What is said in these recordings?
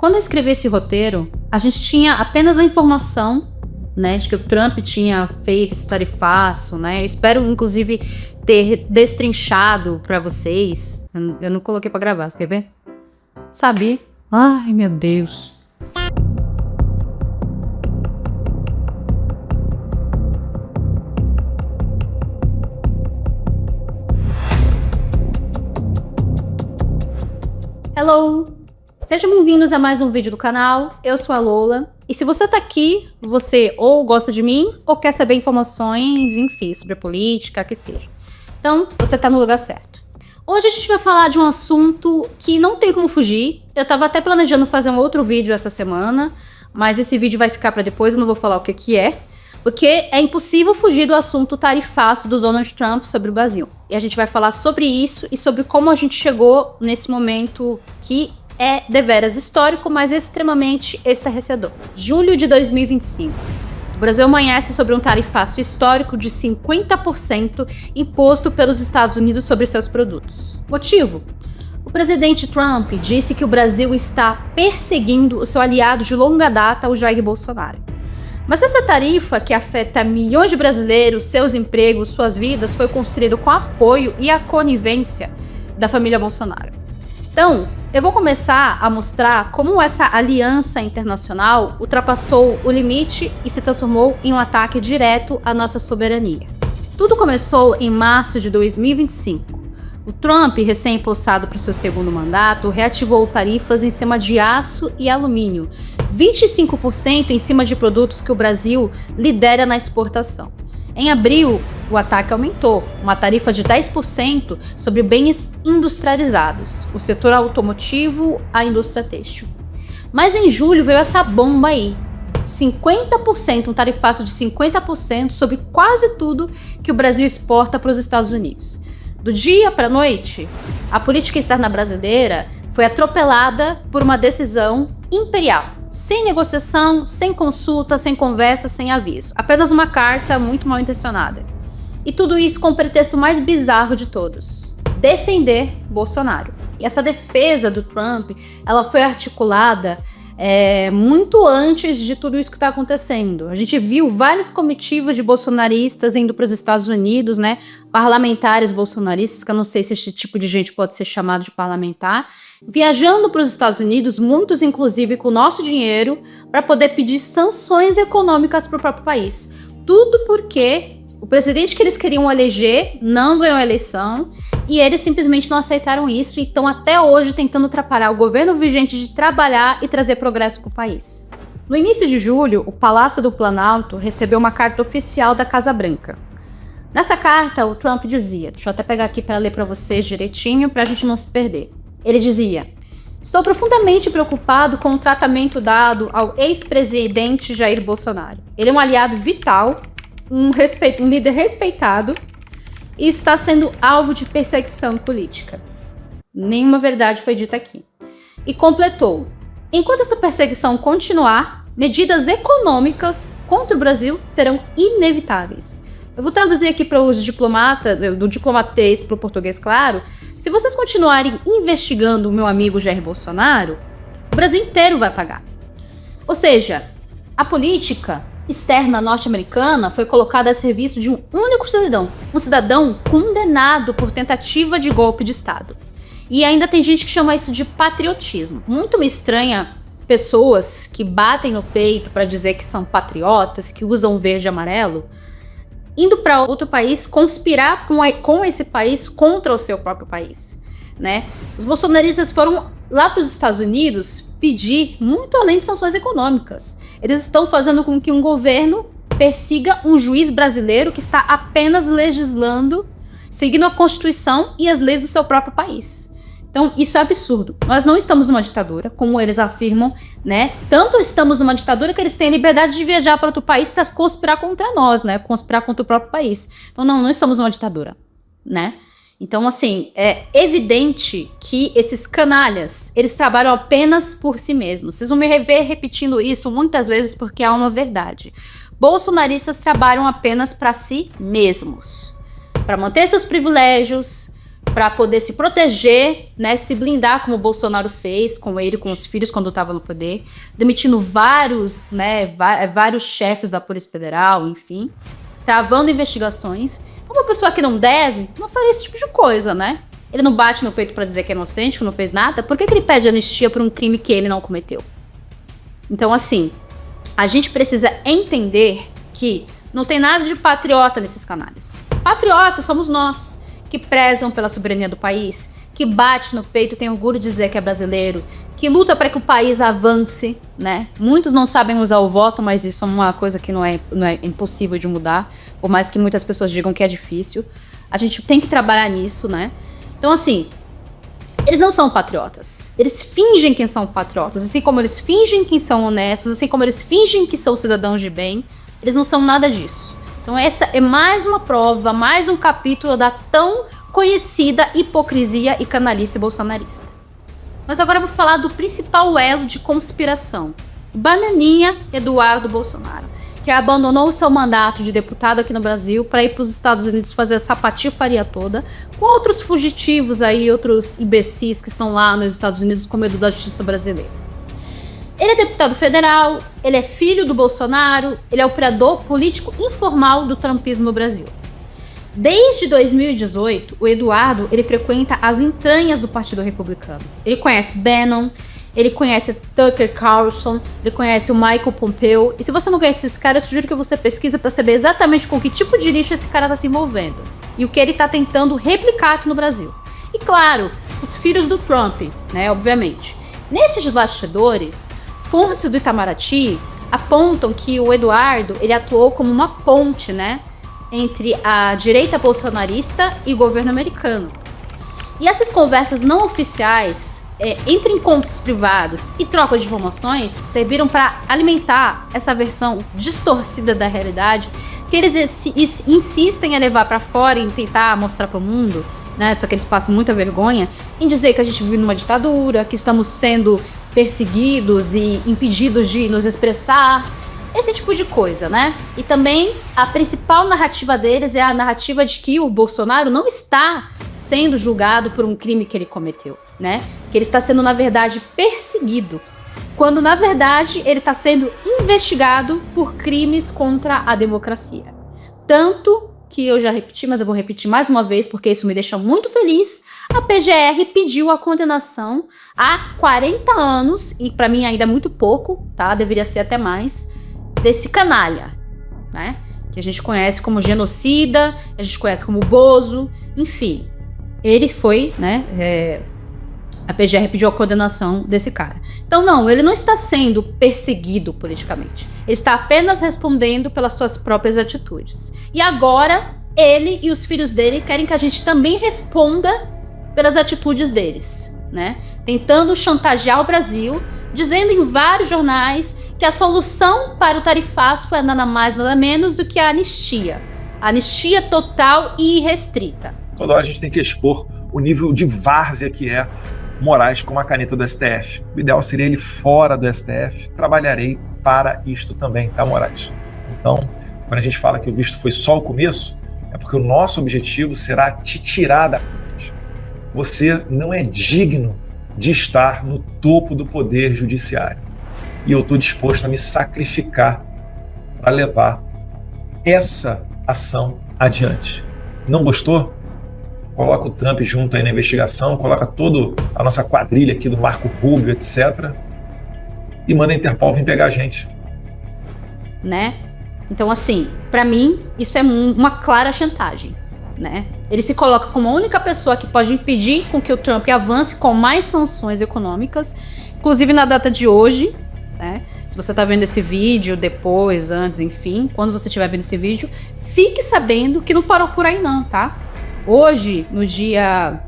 Quando eu escrevi esse roteiro, a gente tinha apenas a informação, né, de que o Trump tinha feito esse tarifaço, né? Eu espero, inclusive, ter destrinchado pra vocês. Eu não coloquei pra gravar, você quer ver? Sabe? Ai, meu Deus. Hello! Sejam bem-vindos a mais um vídeo do canal. Eu sou a Lola. E se você tá aqui, você ou gosta de mim, ou quer saber informações, enfim, sobre a política, que seja. Então, você tá no lugar certo. Hoje a gente vai falar de um assunto que não tem como fugir. Eu tava até planejando fazer um outro vídeo essa semana, mas esse vídeo vai ficar pra depois, eu não vou falar o que é. Porque é impossível fugir do assunto tarifaço do Donald Trump sobre o Brasil. E a gente vai falar sobre isso e sobre como a gente chegou nesse momento que é deveras histórico, mas extremamente estarrecedor. Julho de 2025. O Brasil amanhece sobre um tarifaço histórico de 50% imposto pelos Estados Unidos sobre seus produtos. Motivo? O presidente Trump disse que o Brasil está perseguindo o seu aliado de longa data, o Jair Bolsonaro. Mas essa tarifa, que afeta milhões de brasileiros, seus empregos, suas vidas, foi construída com apoio e a conivência da família Bolsonaro. Então, eu vou começar a mostrar como essa aliança internacional ultrapassou o limite e se transformou em um ataque direto à nossa soberania. Tudo começou em março de 2025. O Trump, recém-empossado para seu segundo mandato, reativou tarifas em cima de aço e alumínio, 25% em cima de produtos que o Brasil lidera na exportação. Em abril, o ataque aumentou, uma tarifa de 10% sobre bens industrializados, o setor automotivo, a indústria têxtil. Mas em julho veio essa bomba aí, 50%, um tarifaço de 50% sobre quase tudo que o Brasil exporta para os Estados Unidos. Do dia para a noite, a política externa brasileira foi atropelada por uma decisão imperial, sem negociação, sem consulta, sem conversa, sem aviso. Apenas uma carta muito mal intencionada. E tudo isso com o pretexto mais bizarro de todos: defender Bolsonaro. E essa defesa do Trump, ela foi articulada muito antes de tudo isso que está acontecendo. A gente viu várias comitivas de bolsonaristas indo para os Estados Unidos, né? Parlamentares bolsonaristas, que eu não sei se esse tipo de gente pode ser chamado de parlamentar, viajando para os Estados Unidos, muitos inclusive com o nosso dinheiro, para poder pedir sanções econômicas para o próprio país. Tudo porque o presidente que eles queriam eleger não ganhou a eleição e eles simplesmente não aceitaram isso e estão até hoje tentando atrapalhar o governo vigente de trabalhar e trazer progresso para o país. No início de julho, o Palácio do Planalto recebeu uma carta oficial da Casa Branca. Nessa carta, o Trump dizia, deixa eu até pegar aqui para ler para vocês direitinho, para a gente não se perder. Ele dizia: estou profundamente preocupado com o tratamento dado ao ex-presidente Jair Bolsonaro. Ele é um aliado vital, um líder respeitado e está sendo alvo de perseguição política. Nenhuma verdade foi dita aqui. E completou: enquanto essa perseguição continuar, medidas econômicas contra o Brasil serão inevitáveis. Eu vou traduzir aqui para os diplomatas, do diplomatês para o português, claro. Se vocês continuarem investigando o meu amigo Jair Bolsonaro, o Brasil inteiro vai pagar. Ou seja, a política externa norte-americana foi colocada a serviço de um único cidadão, um cidadão condenado por tentativa de golpe de Estado. E ainda tem gente que chama isso de patriotismo. Muito me estranha pessoas que batem no peito para dizer que são patriotas, que usam verde e amarelo, indo para outro país conspirar com esse país contra o seu próprio país, né? Os bolsonaristas foram lá para os Estados Unidos pedir muito além de sanções econômicas. Eles estão fazendo com que um governo persiga um juiz brasileiro que está apenas legislando, seguindo a Constituição e as leis do seu próprio país. Então, isso é absurdo. Nós não estamos numa ditadura, como eles afirmam, né? Tanto estamos numa ditadura que eles têm a liberdade de viajar para outro país para conspirar contra nós, né? Conspirar contra o próprio país. Então, não estamos numa ditadura, né? Então, assim, é evidente que esses canalhas, eles trabalham apenas por si mesmos. Vocês vão me ver repetindo isso muitas vezes porque há uma verdade. Bolsonaristas trabalham apenas para si mesmos. Para manter seus privilégios, para poder se proteger, né, se blindar como o Bolsonaro fez com ele, com os filhos quando estava no poder, demitindo vários, né, vários chefes da Polícia Federal, enfim, travando investigações. Uma pessoa que não deve, não faria esse tipo de coisa, né? Ele não bate no peito para dizer que é inocente, que não fez nada, por que ele pede anistia por um crime que ele não cometeu? Então, assim, a gente precisa entender que não tem nada de patriota nesses canais. Patriotas somos nós, que prezam pela soberania do país, que bate no peito e tem orgulho de dizer que é brasileiro, que luta para que o país avance, né? Muitos não sabem usar o voto, mas isso é uma coisa que não é impossível de mudar, por mais que muitas pessoas digam que é difícil. A gente tem que trabalhar nisso, né? Então, assim, eles não são patriotas. Eles fingem que são patriotas, assim como eles fingem que são honestos, assim como eles fingem que são cidadãos de bem. Eles não são nada disso. Então essa é mais uma prova, mais um capítulo da tão conhecida hipocrisia e canalice bolsonarista. Mas agora eu vou falar do principal elo de conspiração. Bananinha Eduardo Bolsonaro, que abandonou o seu mandato de deputado aqui no Brasil para ir para os Estados Unidos fazer essa patifaria toda, com outros fugitivos aí, outros imbecis que estão lá nos Estados Unidos com medo da justiça brasileira. Ele é deputado federal, ele é filho do Bolsonaro, ele é operador político informal do trumpismo no Brasil. Desde 2018, o Eduardo, ele frequenta as entranhas do Partido Republicano. Ele conhece Bannon, ele conhece Tucker Carlson, ele conhece o Michael Pompeo. E se você não conhece esse cara, eu sugiro que você pesquise para saber exatamente com que tipo de lixo esse cara tá se envolvendo. E o que ele tá tentando replicar aqui no Brasil. E claro, os filhos do Trump, né, obviamente. Nesses bastidores, fontes do Itamaraty apontam que o Eduardo, ele atuou como uma ponte, né, entre a direita bolsonarista e o governo americano. E essas conversas não oficiais, entre encontros privados e troca de informações, serviram para alimentar essa versão distorcida da realidade que eles insistem em levar para fora e tentar mostrar para o mundo, né, só que eles passam muita vergonha em dizer que a gente vive numa ditadura, que estamos sendo perseguidos e impedidos de nos expressar, esse tipo de coisa, né? E também a principal narrativa deles é a narrativa de que o Bolsonaro não está sendo julgado por um crime que ele cometeu, né? Que ele está sendo, na verdade, perseguido, quando, na verdade, ele está sendo investigado por crimes contra a democracia. Tanto que eu já repeti, mas eu vou repetir mais uma vez, porque isso me deixa muito feliz. A PGR pediu a condenação a 40 anos, e para mim ainda é muito pouco, tá? Deveria ser até mais, desse canalha, né? Que a gente conhece como genocida, a gente conhece como Bozo, enfim. Ele foi, né? A PGR pediu a condenação desse cara. Então, não, ele não está sendo perseguido politicamente. Ele está apenas respondendo pelas suas próprias atitudes. E agora, ele e os filhos dele querem que a gente também responda pelas atitudes deles, né? Tentando chantagear o Brasil, dizendo em vários jornais que a solução para o tarifaço é nada mais, nada menos do que a anistia. A anistia total e irrestrita. Toda hora a gente tem que expor o nível de várzea que é Moraes com a caneta do STF. O ideal seria ele fora do STF. Trabalharei para isto também, tá, Moraes? Então, quando a gente fala que o visto foi só o começo, é porque o nosso objetivo será te tirar da corte. Você não é digno de estar no topo do poder judiciário. E eu estou disposto a me sacrificar para levar essa ação adiante. Não gostou? Coloca o Trump junto aí na investigação, coloca toda a nossa quadrilha aqui do Marco Rubio, etc. E manda a Interpol vir pegar a gente. Né? Então, assim, para mim, isso é uma clara chantagem, né? Ele se coloca como a única pessoa que pode impedir com que o Trump avance com mais sanções econômicas, inclusive na data de hoje, né? Se você tá vendo esse vídeo depois, antes, enfim, quando você estiver vendo esse vídeo, fique sabendo que não parou por aí não, tá? Hoje, no dia...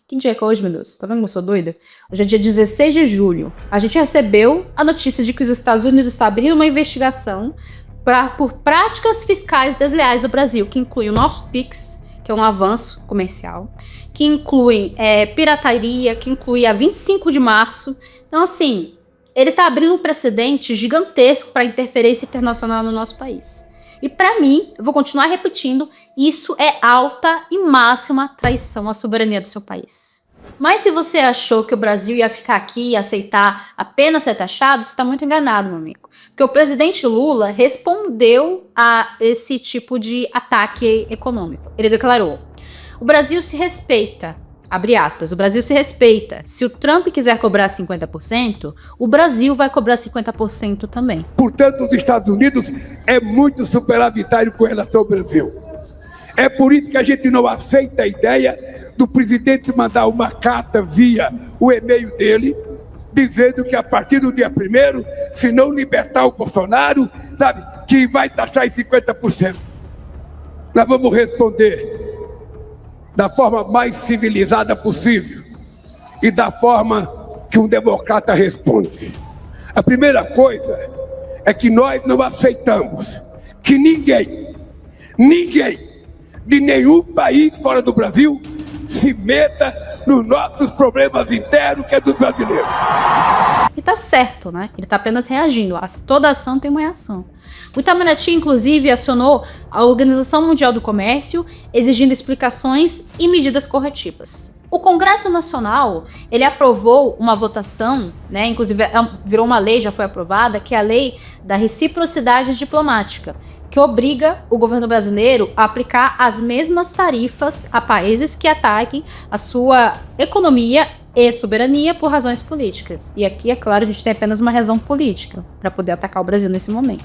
Que dia que é hoje, meu Deus? Tá vendo como eu sou doida? Hoje é dia 16 de julho. A gente recebeu a notícia de que os Estados Unidos estão abrindo uma investigação por práticas fiscais desleais do Brasil, que inclui o nosso Pix, que é um avanço comercial, que inclui pirataria, que inclui a 25 de março. Então, assim, ele tá abrindo um precedente gigantesco para interferência internacional no nosso país. E para mim, eu vou continuar repetindo, isso é alta e máxima traição à soberania do seu país. Mas se você achou que o Brasil ia ficar aqui e aceitar apenas ser taxado, você está muito enganado, meu amigo. Porque o presidente Lula respondeu a esse tipo de ataque econômico. Ele declarou: o Brasil se respeita. Abre aspas, o Brasil se respeita. Se o Trump quiser cobrar 50%, o Brasil vai cobrar 50% também. Portanto, os Estados Unidos é muito superavitário com relação ao Brasil. É por isso que a gente não aceita a ideia do presidente mandar uma carta via o e-mail dele, dizendo que a partir do dia 1º, se não libertar o Bolsonaro, sabe, que vai taxar em 50%. Nós vamos responder da forma mais civilizada possível e da forma que um democrata responde. A primeira coisa é que nós não aceitamos que ninguém de nenhum país fora do Brasil se meta nos nossos problemas internos, que é dos brasileiros. E tá certo, né? Ele tá apenas reagindo. Toda ação tem uma reação. O Itamaraty, inclusive, acionou a Organização Mundial do Comércio, exigindo explicações e medidas corretivas. O Congresso Nacional, ele aprovou uma votação, né? Inclusive virou uma lei, já foi aprovada, que é a Lei da Reciprocidade Diplomática, que obriga o governo brasileiro a aplicar as mesmas tarifas a países que ataquem a sua economia e soberania por razões políticas. E aqui, é claro, a gente tem apenas uma razão política para poder atacar o Brasil nesse momento.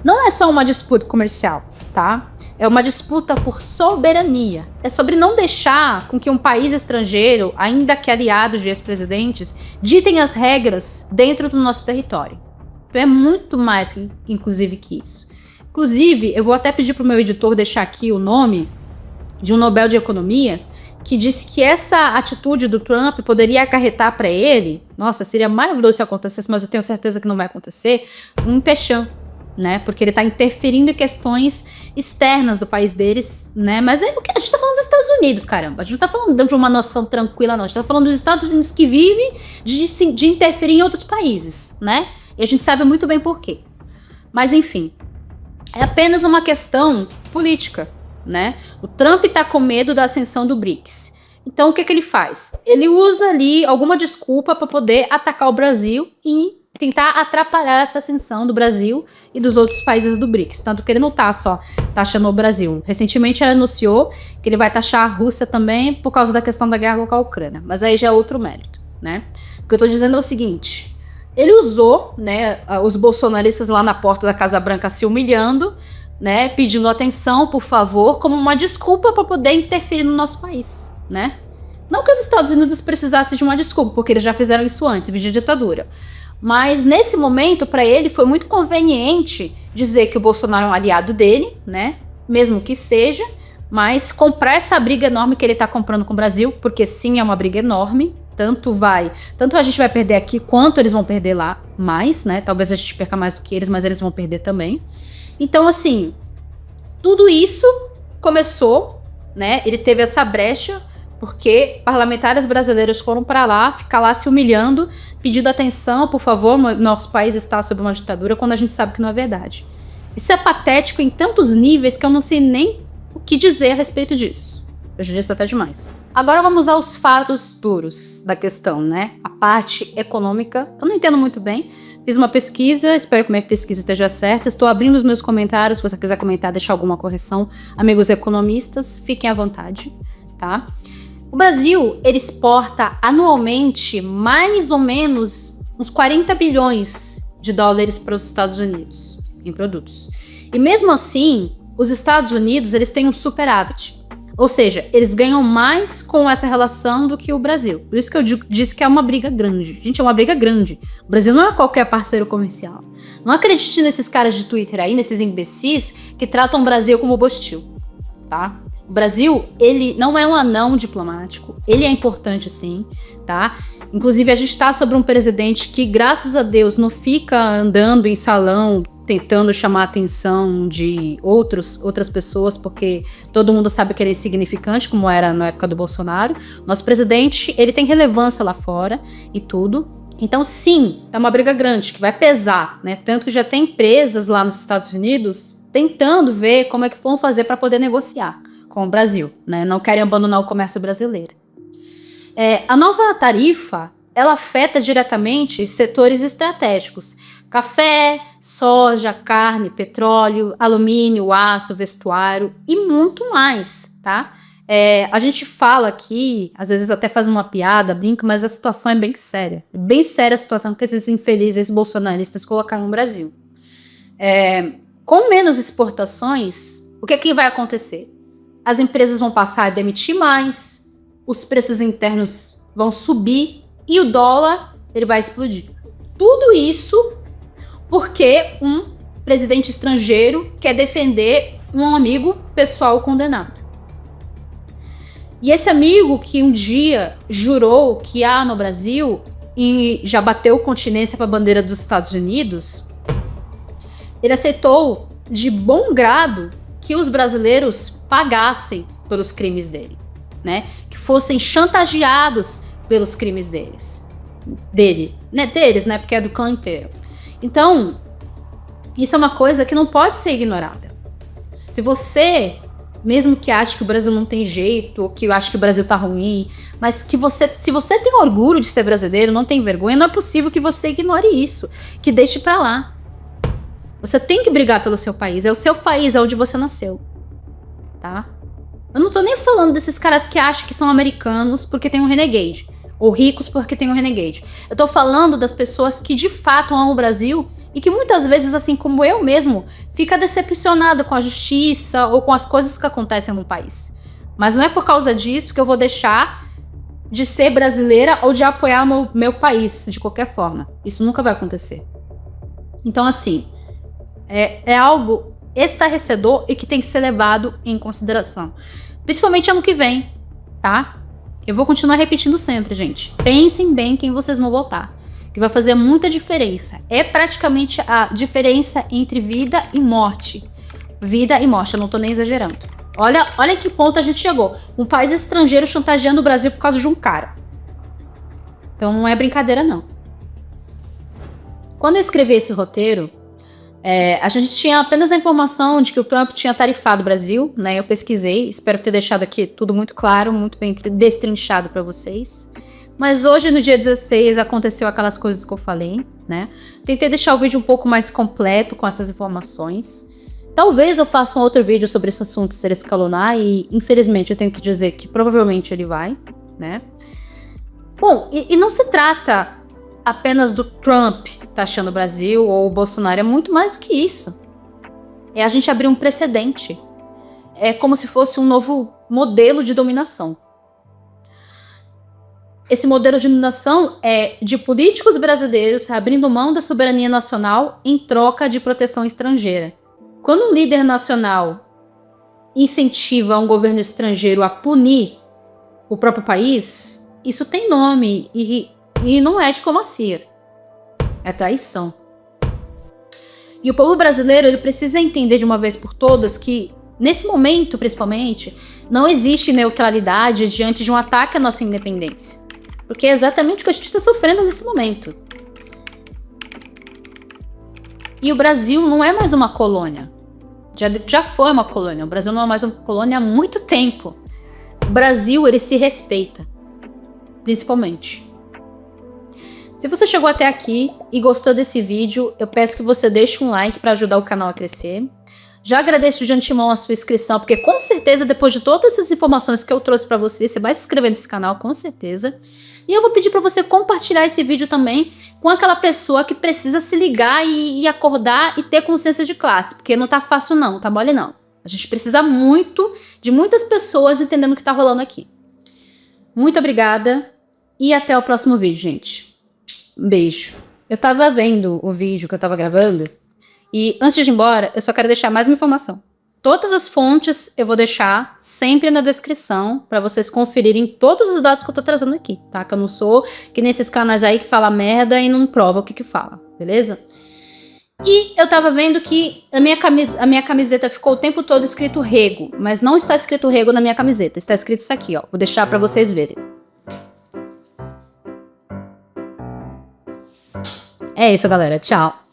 Não é só uma disputa comercial, tá? É uma disputa por soberania. É sobre não deixar com que um país estrangeiro, ainda que aliado de ex-presidentes, ditem as regras dentro do nosso território. Então é muito mais, inclusive, que isso. Inclusive, eu vou até pedir para o meu editor deixar aqui o nome de um Nobel de Economia que disse que essa atitude do Trump poderia acarretar para ele, nossa, seria maravilhoso se acontecesse, mas eu tenho certeza que não vai acontecer, um empechan, né? Porque ele está interferindo em questões externas do país deles, né? Mas é porque a gente está falando dos Estados Unidos, caramba. A gente não está falando de uma noção tranquila, não. A gente está falando dos Estados Unidos que vive de interferir em outros países, né? E a gente sabe muito bem por quê. Mas, enfim, é apenas uma questão política, né? O Trump está com medo da ascensão do BRICS. Então, o que ele faz? Ele usa ali alguma desculpa para poder atacar o Brasil e tentar atrapalhar essa ascensão do Brasil e dos outros países do BRICS. Tanto que ele não tá só taxando o Brasil. Recentemente ele anunciou que ele vai taxar a Rússia também por causa da questão da guerra com a Ucrânia. Mas aí já é outro mérito, né? O que eu tô dizendo é o seguinte: ele usou, né, os bolsonaristas lá na porta da Casa Branca se humilhando, né, pedindo atenção, por favor, como uma desculpa para poder interferir no nosso país, né? Não que os Estados Unidos precisassem de uma desculpa, porque eles já fizeram isso antes, vídeo de ditadura. Mas nesse momento, para ele, foi muito conveniente dizer que o Bolsonaro é um aliado dele, né? Mesmo que seja, mas comprar essa briga enorme que ele tá comprando com o Brasil, porque sim, é uma briga enorme. Tanto a gente vai perder aqui, quanto eles vão perder lá mais, né? Talvez a gente perca mais do que eles, mas eles vão perder também. Então, assim, tudo isso começou, né? Ele teve essa brecha, porque parlamentares brasileiros foram para lá, ficar lá se humilhando, pedindo atenção, por favor, nosso país está sob uma ditadura, quando a gente sabe que não é verdade. Isso é patético em tantos níveis que eu não sei nem o que dizer a respeito disso. Eu já disse até demais. Agora vamos aos fatos duros da questão, né? A parte econômica, eu não entendo muito bem. Fiz uma pesquisa, espero que minha pesquisa esteja certa. Estou abrindo os meus comentários, se você quiser comentar, deixar alguma correção. Amigos economistas, fiquem à vontade, tá? O Brasil, ele exporta anualmente mais ou menos uns 40 bilhões de dólares para os Estados Unidos em produtos. E mesmo assim, os Estados Unidos, eles têm um superávit. Ou seja, eles ganham mais com essa relação do que o Brasil. Por isso que eu disse que é uma briga grande. Gente, é uma briga grande. O Brasil não é qualquer parceiro comercial. Não acredite nesses caras de Twitter aí, nesses imbecis que tratam o Brasil como bostil, tá? O Brasil, ele não é um anão diplomático, ele é importante sim, tá? Inclusive, a gente está sobre um presidente que, graças a Deus, não fica andando em salão tentando chamar a atenção de outras pessoas, porque todo mundo sabe que ele é insignificante, como era na época do Bolsonaro. Nosso presidente, ele tem relevância lá fora e tudo. Então, sim, é uma briga grande, que vai pesar, né? Tanto que já tem empresas lá nos Estados Unidos tentando ver como é que vão fazer para poder negociar com o Brasil, né? Não querem abandonar o comércio brasileiro. A nova tarifa, ela afeta diretamente setores estratégicos: café, soja, carne, petróleo, alumínio, aço, vestuário e muito mais, tá? A gente fala aqui, às vezes até faz uma piada, brinca, mas a situação é bem séria. É bem séria a situação que esses infelizes bolsonaristas colocaram no Brasil. Com menos exportações, o que vai acontecer? As empresas vão passar a demitir mais, os preços internos vão subir e o dólar ele vai explodir. Tudo isso porque um presidente estrangeiro quer defender um amigo pessoal condenado. E esse amigo que um dia jurou que há no Brasil e já bateu continência para a bandeira dos Estados Unidos, ele aceitou de bom grado que os brasileiros pagassem pelos crimes dele, né? Que fossem chantageados pelos crimes deles, né? Porque é do clã inteiro. Então, isso é uma coisa que não pode ser ignorada. Se você, mesmo que ache que o Brasil não tem jeito, ou que ache que o Brasil tá ruim, mas que se você tem orgulho de ser brasileiro, não tem vergonha, não é possível que você ignore isso, que deixe pra lá. Você tem que brigar pelo seu país, é o seu país, é onde você nasceu, tá? Eu não tô nem falando desses caras que acham que são americanos porque tem um Renegade, ou ricos porque tem um Renegade. Eu tô falando das pessoas que de fato amam o Brasil e que muitas vezes, assim como eu mesmo, fica decepcionada com a justiça ou com as coisas que acontecem no país. Mas não é por causa disso que eu vou deixar de ser brasileira ou de apoiar meu país, de qualquer forma. Isso nunca vai acontecer. Então, assim, é algo estarrecedor e que tem que ser levado em consideração. Principalmente ano que vem, tá? Eu vou continuar repetindo sempre, gente. Pensem bem quem vocês vão votar, que vai fazer muita diferença. É praticamente a diferença entre vida e morte. Vida e morte, eu não tô nem exagerando. Olha que ponto a gente chegou. Um país estrangeiro chantageando o Brasil por causa de um cara. Então não é brincadeira, não. Quando eu escrevi esse roteiro, a gente tinha apenas a informação de que o Trump tinha tarifado o Brasil, né? Eu pesquisei, espero ter deixado aqui tudo muito claro, muito bem destrinchado para vocês. Mas hoje, no dia 16, aconteceu aquelas coisas que eu falei, né? Tentei deixar o vídeo um pouco mais completo com essas informações. Talvez eu faça um outro vídeo sobre esse assunto ser escalonar e, infelizmente, eu tenho que dizer que provavelmente ele vai, né? Bom, e não se trata apenas do Trump taxando o Brasil ou o Bolsonaro, é muito mais do que isso. É a gente abrir um precedente. É como se fosse um novo modelo de dominação. Esse modelo de dominação é de políticos brasileiros abrindo mão da soberania nacional em troca de proteção estrangeira. Quando um líder nacional incentiva um governo estrangeiro a punir o próprio país, isso tem nome e não é diplomacia, é traição. E o povo brasileiro ele precisa entender de uma vez por todas que, nesse momento principalmente, não existe neutralidade diante de um ataque à nossa independência. Porque é exatamente o que a gente está sofrendo nesse momento. E o Brasil não é mais uma colônia. Já foi uma colônia. O Brasil não é mais uma colônia há muito tempo. O Brasil, ele se respeita. Principalmente. Se você chegou até aqui e gostou desse vídeo, eu peço que você deixe um like para ajudar o canal a crescer. Já agradeço de antemão a sua inscrição, porque com certeza, depois de todas essas informações que eu trouxe para você, você vai se inscrever nesse canal, com certeza. E eu vou pedir para você compartilhar esse vídeo também com aquela pessoa que precisa se ligar e acordar e ter consciência de classe, porque não tá fácil não, tá mole não. A gente precisa muito de muitas pessoas entendendo o que tá rolando aqui. Muito obrigada e até o próximo vídeo, gente. Um beijo. Eu tava vendo o vídeo que eu tava gravando e antes de ir embora, eu só quero deixar mais uma informação. Todas as fontes eu vou deixar sempre na descrição para vocês conferirem todos os dados que eu tô trazendo aqui, tá? Que eu não sou que nesses canais aí que fala merda e não prova o que fala, beleza? E eu tava vendo que a minha camiseta ficou o tempo todo escrito Rego, mas não está escrito Rego na minha camiseta, está escrito isso aqui, ó. Vou deixar para vocês verem. É isso, galera. Tchau.